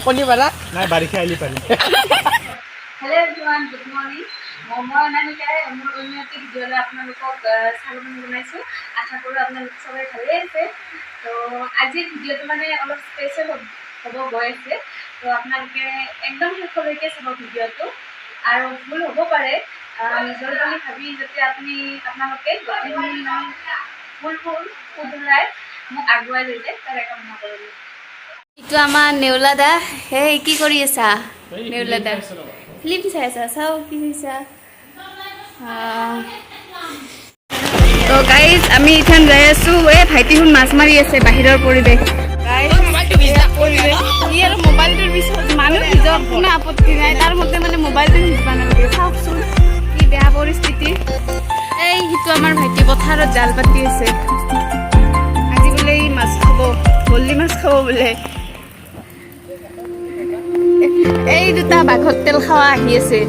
কণী পালা নাই বাৰিষা আহিলে পাৰি হেল্ল' এভৰিৱান গুড মৰ্ণিং মই অনামিকাই মোৰ উন্নতি ভিডিঅ'লৈ আপোনালোকক স্বাগতম জনাইছোঁ আশা কৰোঁ আপোনালোক সবাই ভালেই আছে তো আজিৰ ভিডিঅ'টো মানে অলপ স্পেচিয়েল হ'ব গৈ আছে তো আপোনালোকে একদম শেষলৈকে চাব ভিডিঅ'টো আৰু ভুল হ'ব পাৰে নিজৰ বুলি ভাবি যাতে আপোনালোকে গোটেইখিনি ভুল শুধৰাই মোক আগুৱাই লৈ যায় তাৰে কামনা কৰিলোঁ এইটো আমাৰ নেউলা দা হে কি কৰি আছা নেউলা দা ফিল্ম চাই আছা চাও কি চাইছা তো গাইজ আমি ইথান যাই আছো এই ভাইটিখন মাছ মাৰি আছে বাহিৰৰ পৰিৱেশ ই আৰু মোবাইলটোৰ পিছত মানুহ ভিজক কোনো আপত্তি নাই তাৰ মতে মানে মোবাইলটো ভিজবা নালাগে চাওকচোন কি বেয়া পৰিস্থিতি এই সিটো আমাৰ ভাইটি পথাৰত জাল পাতি আছে আজি বোলে ই মাছ খাব বল্লি মাছ খাব বোলে এই দুটা বাঘৰ তেল খাৱা আহি আছে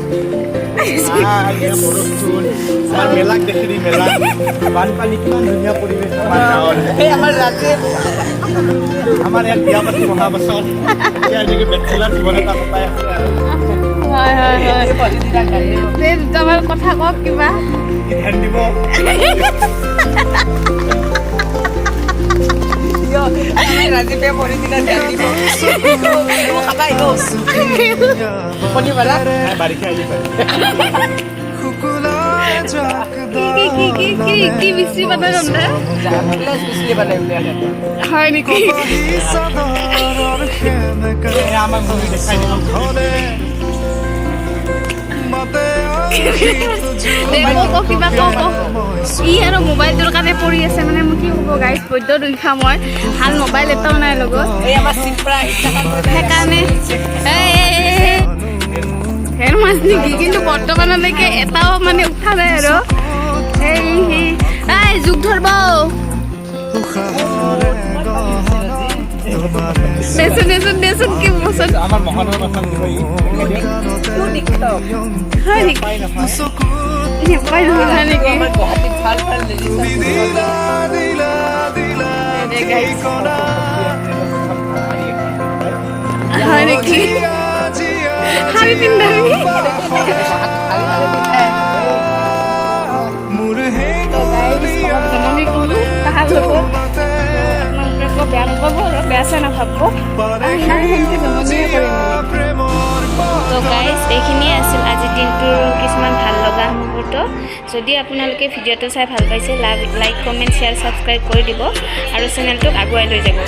মেলাক দেখি মেলা বানপানী কিমান ধুনীয়া পৰিৱেশ আমাৰ ইয়াত বিয়া পাতি মহা বছৰ এতিয়া এনেকৈ বেচেলাৰ জীৱন এটা কটাই আছে আৰু আমাৰ কথা কওক কিবা ধ্যান দিব ৰাজীৱে পঢ়ি দিনা ধ্যান দিব কণী পালা বাৰিষা আহিলে পাৰি কি বিচি পাতা ৰন্ধা হয় নেকি আমাক মুভি দেখাই দিব কিবা কওক ই আৰু মোবাইলটোৰ কাৰণে পৰি আছে মানে মোক কি হ'ব গাইজ বৈদ্য দুইখা মই ভাল মোবাইল এটাও নাই লগত সেইকাৰণে হেৰ মাছ নেকি কিন্তু বৰ্তমানলৈকে এটাও মানে উঠা নাই আৰু এই জোক ধৰব দেচোন কি বস্তু আমাৰ মহানৰ কথা হয় নেকি হয় নেকি শাৰী পিন্ধাবি জমনি ক'লো তাহাৰ লগত আপোনালোকে বেয়া নাপাব আৰু বেয়া চাই নাভাবিব সেনেকৈ জমনিয়ে কৰিম তো গাইজ এইখিনিয়ে আছিল আজিৰ দিনটোৰ কিছুমান ভাল লগা মুহূৰ্ত যদি আপোনালোকে ভিডিঅ'টো চাই ভাল পাইছে লাইক কমেণ্ট শ্বেয়াৰ ছাবস্ক্ৰাইব কৰি দিব আৰু চেনেলটোক আগুৱাই লৈ যাব